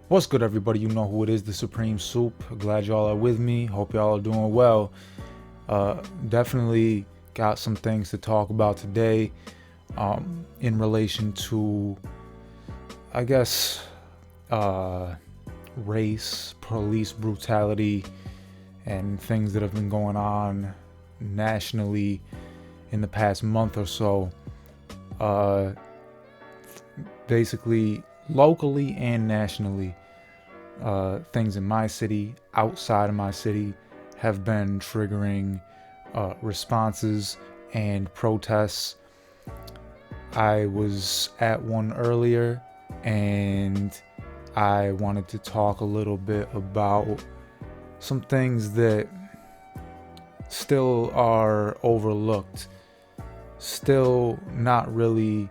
What's good, everybody? You know who it is, the Supreme Soup. Glad y'all are with me. Hope y'all are doing well. Definitely got some things to talk about today in relation to, I guess, race, police brutality, and things that have been going on nationally in the past month or so. Basically, locally and nationally, things in my city, outside of my city, have been triggering responses and protests. I was at one earlier and I wanted to talk a little bit about some things that still are overlooked, still not really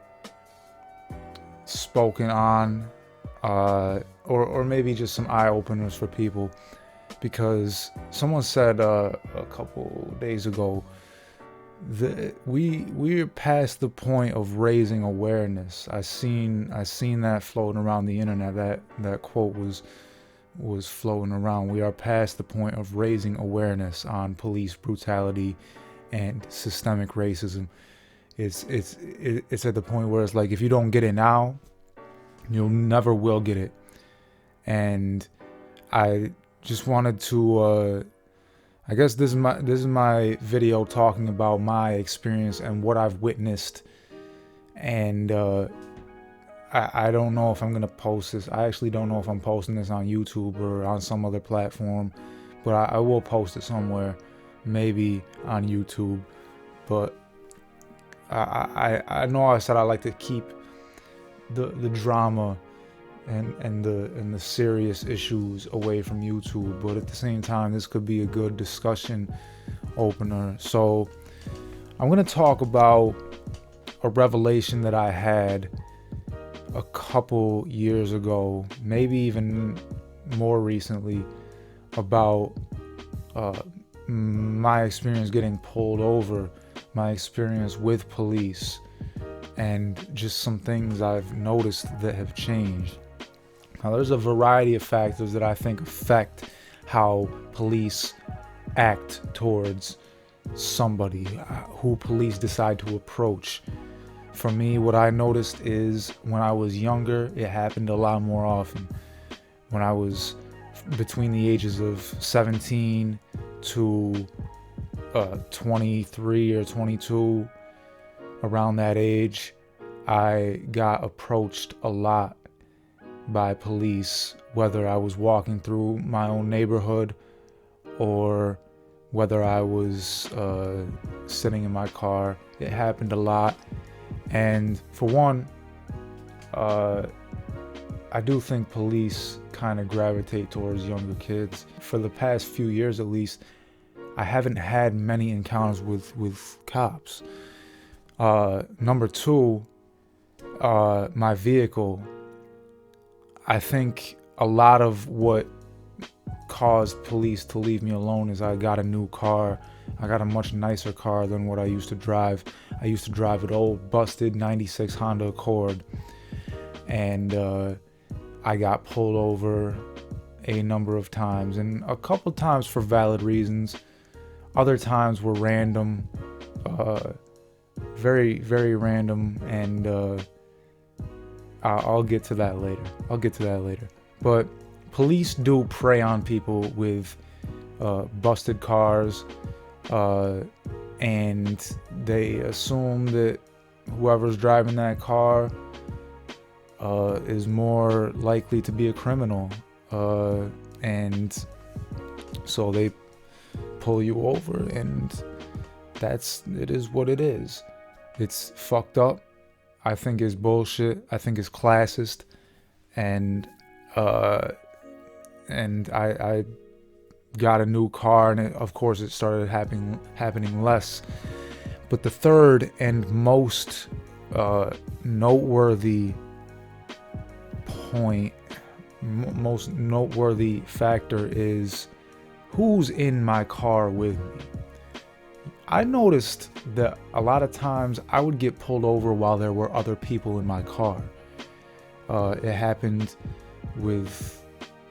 spoken on, or maybe just some eye openers for people. Because someone said a couple days ago that we're past the point of raising awareness. I seen that floating around the internet. That quote was floating around. We are past the point of raising awareness on police brutality and systemic racism. It's at the point where it's like, if you don't get it now, you'll never will get it. And I just wanted to I guess this is my video talking about my experience and what I've witnessed. And I don't know if I'm gonna post this. I actually don't know if I'm posting this on YouTube or on some other platform, but I will post it somewhere, maybe on YouTube. But I know I said I like to keep the drama and the serious issues away from YouTube, but at the same time, this could be a good discussion opener. So I'm gonna talk about a revelation that I had a couple years ago, maybe even more recently, about my experience getting pulled over, my experience with police, and just some things I've noticed that have changed. Now, there's a variety of factors that I think affect how police act towards somebody, who police decide to approach. For me, what I noticed is when I was younger, it happened a lot more often. When I was between the ages of 17 to 23 or 22, around that age, I got approached a lot by police, whether I was walking through my own neighborhood or whether I was sitting in my car. It happened a lot. And for one, I do think police kind of gravitate towards younger kids. For the past few years at least, I haven't had many encounters with cops. Number two, my vehicle. I think a lot of what caused police to leave me alone is I got a new car. I got a much nicer car than what I used to drive. I used to drive an old busted 96 Honda Accord. And I got pulled over a number of times, and a couple times for valid reasons. Other times were random, very, very random, and I'll get to that later. But police do prey on people with busted cars, and they assume that whoever's driving that car is more likely to be a criminal, and so they pull you over, and it is what it is. It's fucked up. I think it's bullshit. I think it's classist, and I got a new car, and of course it started happening less. But the third and most noteworthy point, most noteworthy factor is who's in my car with me. I noticed that a lot of times I would get pulled over while there were other people in my car. It happened with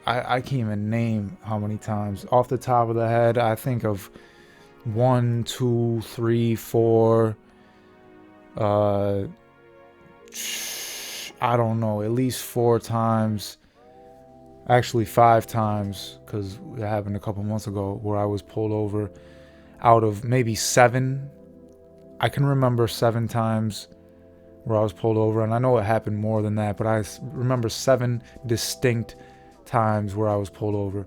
I can't even name how many times. Off the top of the head, I think of 1, 2, 3, 4. I don't know, at least 4 times. Actually, 5 times, because it happened a couple months ago where I was pulled over. Out of maybe 7, I can remember 7 times where I was pulled over, and I know it happened more than that, but I remember 7 distinct times where I was pulled over.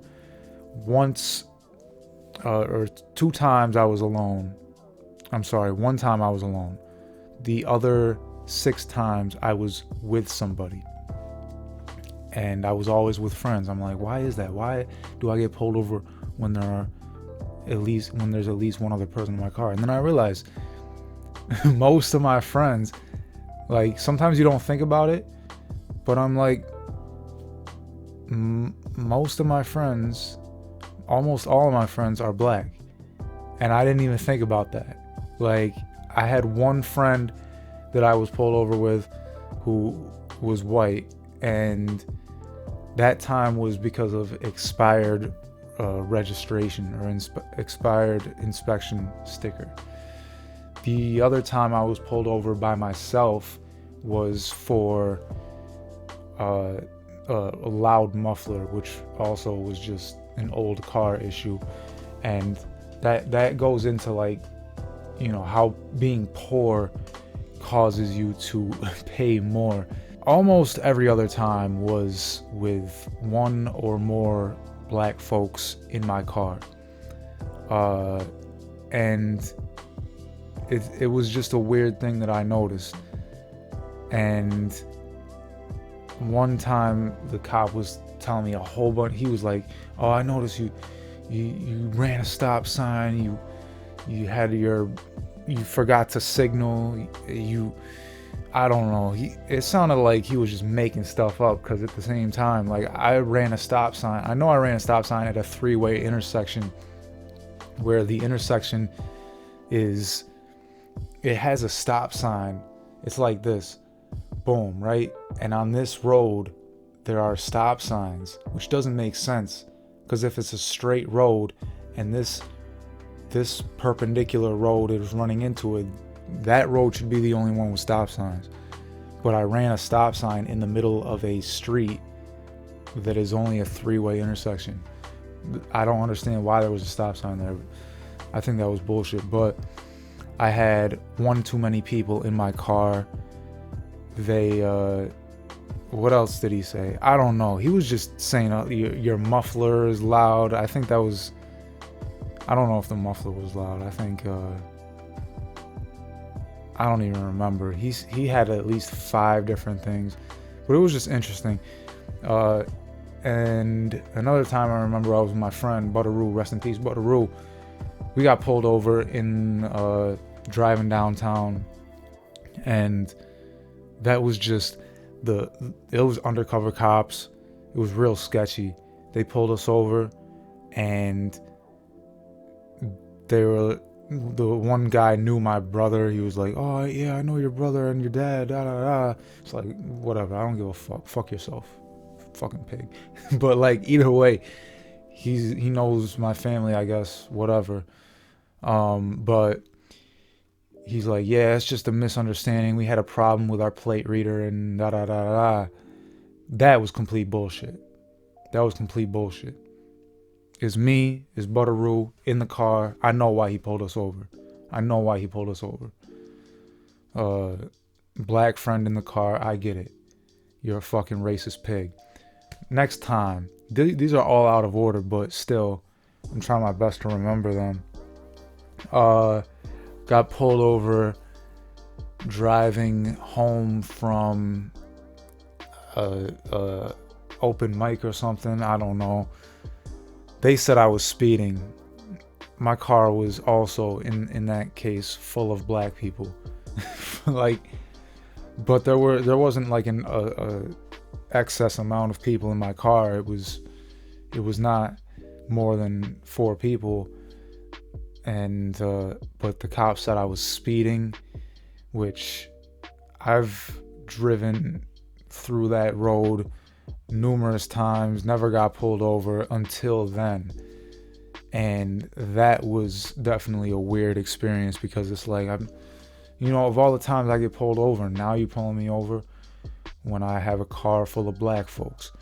Once or 2 times I was alone. I'm sorry, 1 time I was alone. The other 6 times I was with somebody. And I was always with friends. I'm like, why is that? Why do I get pulled over when there's at least one other person in my car? And then I realized most of my friends, like, sometimes you don't think about it, but I'm like, most of my friends, almost all of my friends are black. And I didn't even think about that. Like, I had one friend that I was pulled over with who was white, and that time was because of expired registration or expired inspection sticker. The other time I was pulled over by myself was for a loud muffler, which also was just an old car issue. And that goes into, like, you know, how being poor causes you to pay more. Almost every other time was with one or more black folks in my car. And it was just a weird thing that I noticed. And one time the cop was telling me a whole bunch. He was like, "Oh, I noticed you ran a stop sign. You forgot to signal. I don't know." It sounded like he was just making stuff up, because at the same time, like, I ran a stop sign. I know I ran a stop sign at a 3-way intersection where the intersection it has a stop sign. It's like this, boom, right? And on this road, there are stop signs, which doesn't make sense, because if it's a straight road and this perpendicular road is running into it, that road should be the only one with stop signs. But I ran a stop sign in the middle of a street that is only a 3-way intersection. I don't understand why there was a stop sign there. I think that was bullshit. But I had one too many people in my car. What else did he say? I don't know. He was just saying your muffler is loud. I think that was, I don't know if the muffler was loud. I think I don't even remember. He had at least 5 different things, but it was just interesting. And another time I remember I was with my friend Butteroo, rest in peace Butteroo. We got pulled over in driving downtown, and that was just it was undercover cops. It was real sketchy. They pulled us over, and the one guy knew my brother. He was like, "Oh yeah, I know your brother and your dad, da da da." It's like, whatever, I don't give a fuck yourself, fucking pig. But, like, either way, he knows my family, I guess, whatever. But he's like, "Yeah, it's just a misunderstanding. We had a problem with our plate reader and da da da da." That was complete bullshit. It's me, it's Butteroo in the car. I know why he pulled us over. Black friend in the car, I get it. You're a fucking racist pig. Next time, these are all out of order, but still, I'm trying my best to remember them. Got pulled over driving home from a open mic or something. I don't know. They said I was speeding. My car was also in that case full of black people. Like, but there wasn't like a excess amount of people in my car. It was not more than 4 people. And but the cop said I was speeding, which I've driven through that road numerous times, never got pulled over until then. And that was definitely a weird experience, because it's like, of all the times I get pulled over, now you pulling me over when I have a car full of black folks,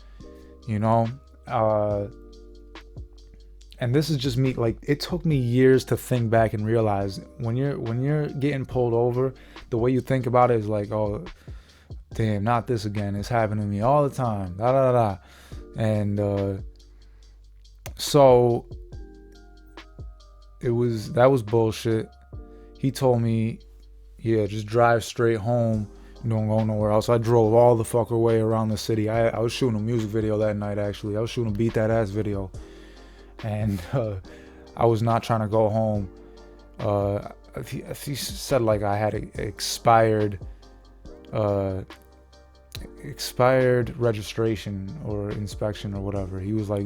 and this is just me. Like, it took me years to think back and realize, when you're getting pulled over, the way you think about it is like, oh, damn, not this again. It's happening to me all the time. Da da da. And so that was bullshit. He told me, yeah, just drive straight home. Don't go nowhere else. I drove all the fucker way around the city. I was shooting a music video that night, actually. I was shooting a Beat That Ass video. And I was not trying to go home. He said like I had expired registration or inspection or whatever. He was like,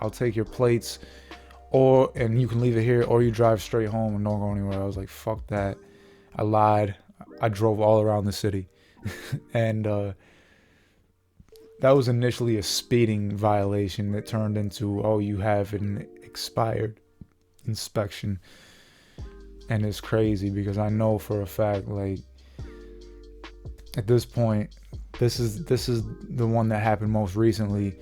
I'll take your plates, and you can leave it here, or you drive straight home and don't go anywhere. I was like, fuck that. I lied. I drove all around the city. And that was initially a speeding violation that turned into, oh, you have an expired inspection. And it's crazy, because I know for a fact, like, at this point, this is the one that happened most recently.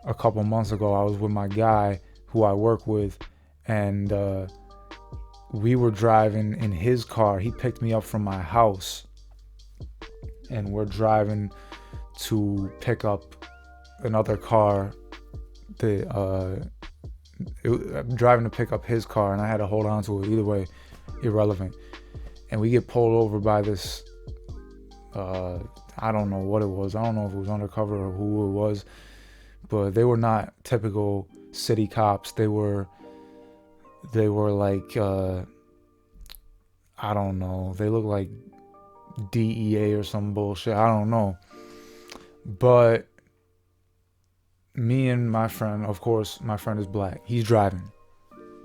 A couple months ago, I was with my guy who I work with, and we were driving in his car. He picked me up from my house, and we're driving to pick up another car. I'm driving to pick up his car, and I had to hold on to it. Either way, irrelevant. And we get pulled over by this, I don't know what it was. I don't know if it was undercover or who it was, but they were not typical city cops. They were like, I don't know. They look like DEA or some bullshit. I don't know. But me and my friend, of course, my friend is black. He's driving.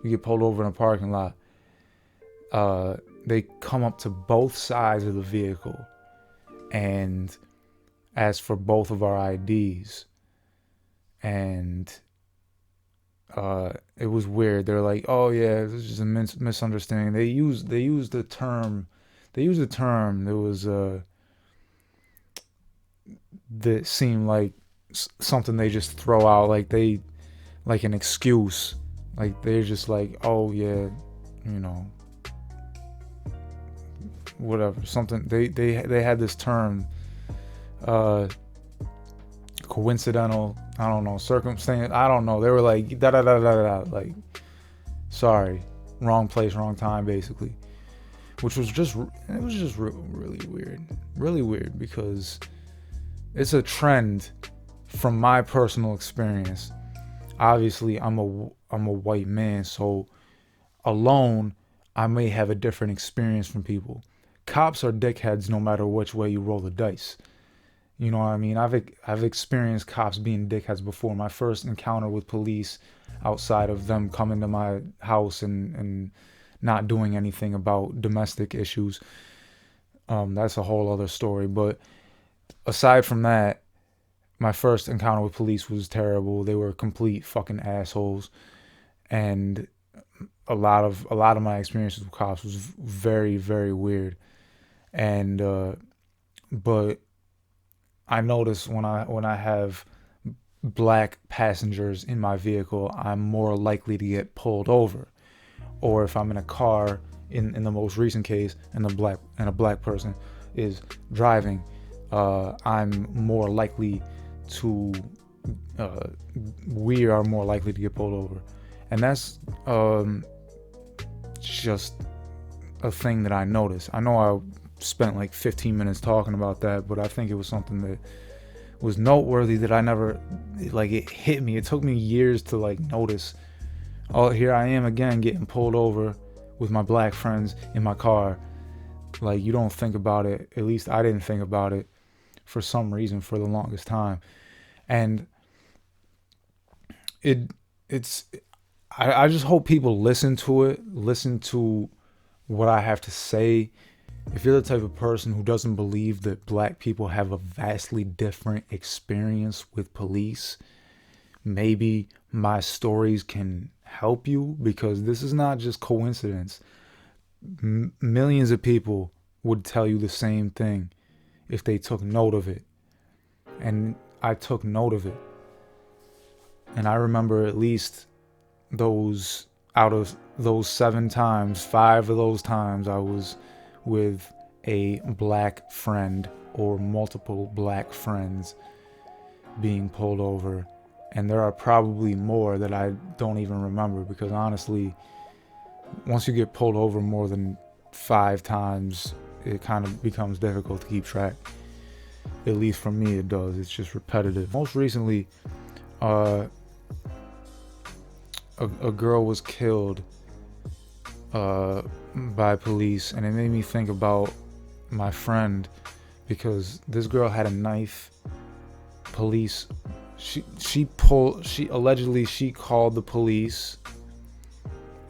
We get pulled over in a parking lot. They come up to both sides of the vehicle and ask for both of our IDs. And it was weird. They're like, oh yeah, this is just a misunderstanding. They used the term. There was that seemed like something they just throw out, like an excuse. Like, they're just like, oh yeah, whatever. Something they had this term, coincidental, I don't know, circumstance, I don't know. They were like, da da da da da, like, sorry, wrong place, wrong time, basically. Which was just really weird, because it's a trend from my personal experience. Obviously, I'm a white man, so alone, I may have a different experience from people. Cops are dickheads no matter which way you roll the dice. You know what I mean? I've experienced cops being dickheads before. My first encounter with police, outside of them coming to my house and not doing anything about domestic issues, that's a whole other story. But aside from that, my first encounter with police was terrible. They were complete fucking assholes, and a lot of my experiences with cops was very, very weird. And but I notice when I have black passengers in my vehicle, I'm more likely to get pulled over. Or if I'm in a car, in the most recent case, and a black person is driving, I'm more likely to we are more likely to get pulled over. And that's just a thing that I noticed. I know I spent like 15 minutes talking about that, but I think it was something that was noteworthy that I never, like, it hit me. It took me years to like notice. Oh, here I am again getting pulled over with my black friends in my car. Like, you don't think about it. At least I didn't think about it for some reason for the longest time. And I just hope people listen to what I have to say, If you're the type of person who doesn't believe that black people have a vastly different experience with police, maybe my stories can help you, because this is not just coincidence. Millions of people would tell you the same thing if they took note of it. And I took note of it. And I remember at least those, out of those 7 times, 5 of those times I was with a black friend or multiple black friends being pulled over. And there are probably more that I don't even remember, because honestly, once you get pulled over more than 5 times, it kind of becomes difficult to keep track. At least for me, it does. It's just repetitive. Most recently, a girl was killed by police, and it made me think about my friend, because this girl had a knife. Police, she allegedly called the police,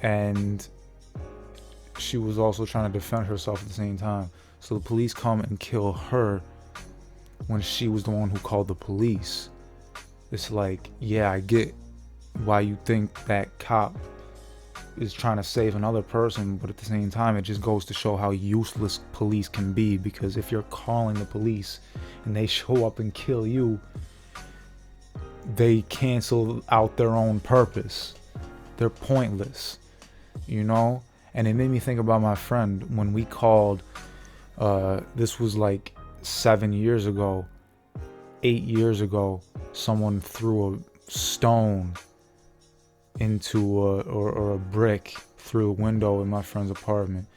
and she was also trying to defend herself at the same time. So the police come and kill her when she was the one who called the police. It's like, yeah, I get why you think that cop is trying to save another person, but at the same time, it just goes to show how useless police can be, because if you're calling the police and they show up and kill you, they cancel out their own purpose. They're pointless, you know? And it made me think about my friend when we called. This was like 7 years ago, 8 years ago. Someone threw a stone into or a brick through a window in my friend's apartment,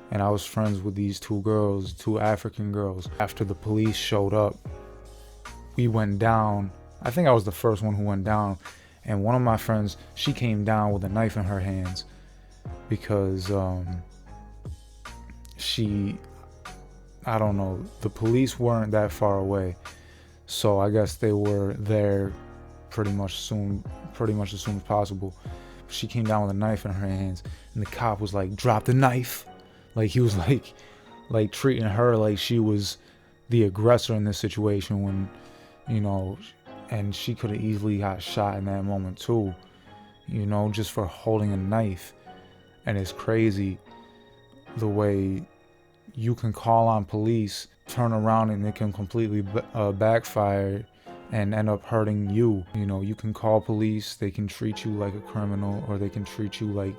and I was friends with these 2 girls, 2 African girls. After the police showed up, we went down. I think I was the first one who went down, and one of my friends, she came down with a knife in her hands, because I don't know, the police weren't that far away, so I guess they were there pretty much as soon as possible. She came down with a knife in her hands, and the cop was like, "Drop the knife." Like, he was like treating her like she was the aggressor in this situation, when, you know, and she could have easily got shot in that moment too, you know, just for holding a knife. And it's crazy the way you can call on police, turn around, and it can completely backfire and end up hurting you. You know, you can call police, they can treat you like a criminal, or they can treat you like,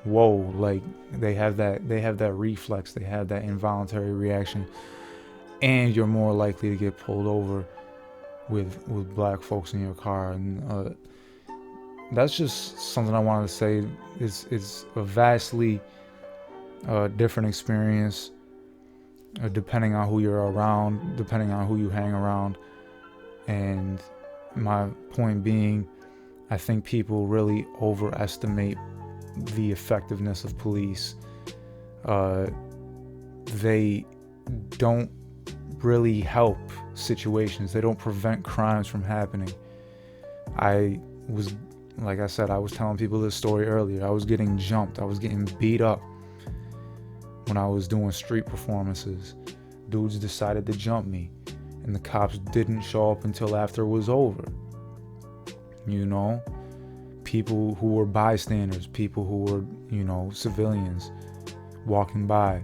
whoa, like they have that reflex, they have that involuntary reaction, and you're more likely to get pulled over with black folks in your car. And that's just something I wanted to say. It's a vastly different experience, depending on who you're around, depending on who you hang around. And my point being, I think people really overestimate the effectiveness of police. They don't really help situations. They don't prevent crimes from happening. Like I said, I was telling people this story earlier. I was getting jumped. I was getting beat up when I was doing street performances. Dudes decided to jump me, and the cops didn't show up until after it was over. You know, people who were bystanders, people who were, you know, civilians walking by,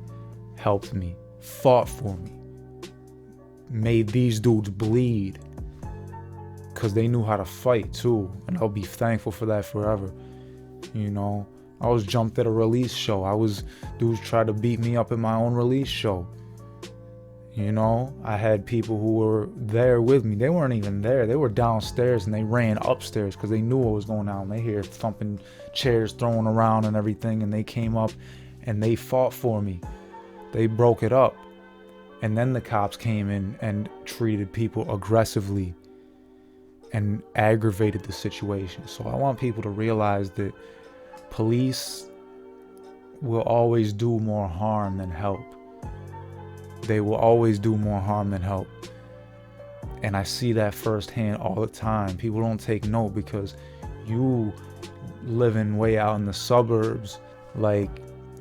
helped me, fought for me, made these dudes bleed, because they knew how to fight too. And I'll be thankful for that forever. You know, I was jumped at a release show. Dudes tried to beat me up at my own release show. You know, I had people who were there with me. They weren't even there. They were downstairs, and they ran upstairs because they knew what was going on. They hear thumping chairs thrown around and everything, and they came up and they fought for me. They broke it up. And then the cops came in and treated people aggressively and aggravated the situation. So I want people to realize that police will always do more harm than help. They will always do more harm than help. And I see that firsthand all the time. People don't take note because you living way out in the suburbs, like,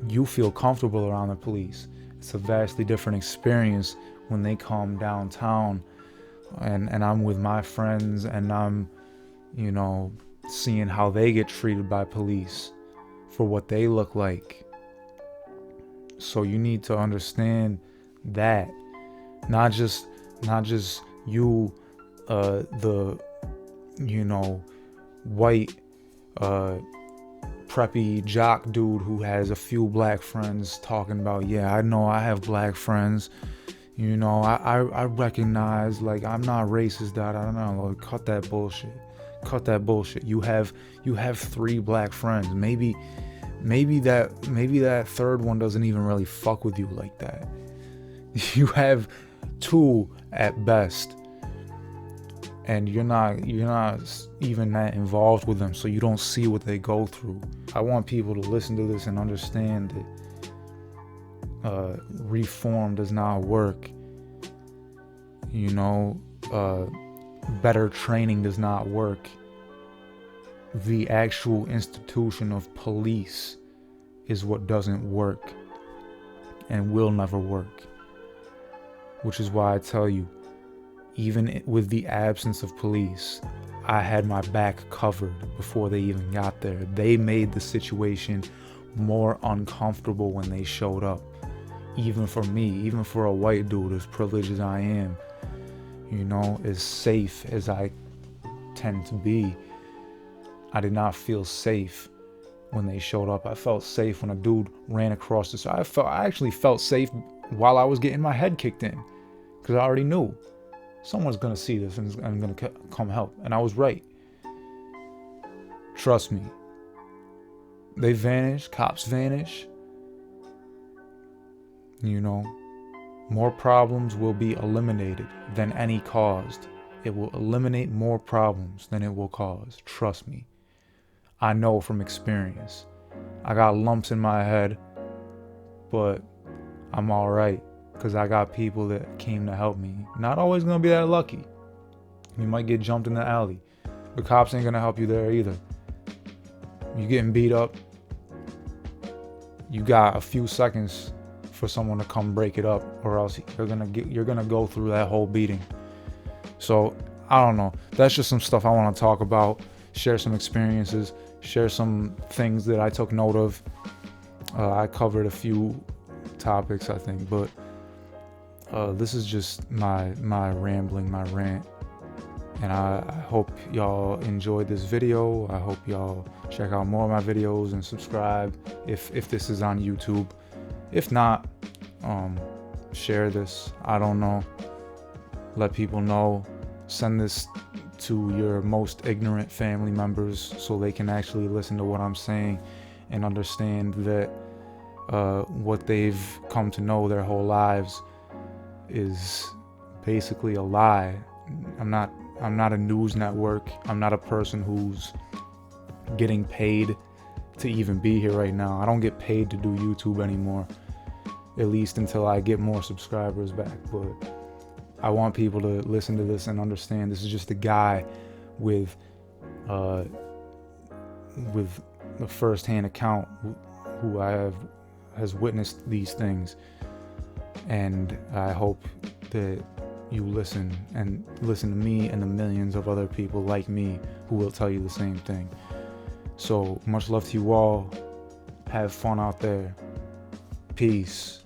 you feel comfortable around the police. it's a vastly different experience when they come downtown and I'm with my friends and I'm, seeing how they get treated by police for what they look like. So you need to understand that not just you, the white preppy jock dude who has a few black friends talking about, yeah, I know I have black friends, I recognize, like, I'm not racist, that I don't know, like, cut that bullshit. You have 3 black friends. Maybe that third one doesn't even really fuck with you like that. You have 2 at best, and you're not even that involved with them, so you don't see what they go through. I want people to listen to this and understand that reform does not work. Better training does not work. The actual institution of police is what doesn't work and will never work. Which is why I tell you, even with the absence of police, I had my back covered before they even got there. They made the situation more uncomfortable when they showed up. Even for me, even for a white dude as privileged as I am, as safe as I tend to be, I did not feel safe when they showed up. I felt safe when a dude ran across the side. I actually felt safe while I was getting my head kicked in, because I already knew someone's gonna see this and gonna come help, and I was right. Trust me. They vanish, cops vanish. More problems will be eliminated than any caused. It will eliminate more problems than it will cause. Trust me. I know from experience. I got lumps in my head, but I'm all right because I got people that came to help me. Not always gonna be that lucky. You might get jumped in the alley. The cops ain't gonna help you there either. You getting beat up, you got a few seconds for someone to come break it up, or else you're gonna go through that whole beating. So I don't know. That's just some stuff I want to talk about, share some experiences, share some things that I took note of. I covered a few topics, I think, but this is just my rambling, my rant. And I hope y'all enjoyed this video. I hope y'all check out more of my videos and subscribe if this is on YouTube. If not, share this. I don't know. Let people know. Send this to your most ignorant family members so they can actually listen to what I'm saying and understand that what they've come to know their whole lives is basically a lie. I'm not a news network. I'm not a person who's getting paid to even be here right now. I don't get paid to do YouTube anymore, at least until I get more subscribers back. But I want people to listen to this and understand this is just a guy with a first-hand account who has witnessed these things, and I hope that you listen to me and the millions of other people like me who will tell you the same thing. So much love to you all. Have fun out there. Peace.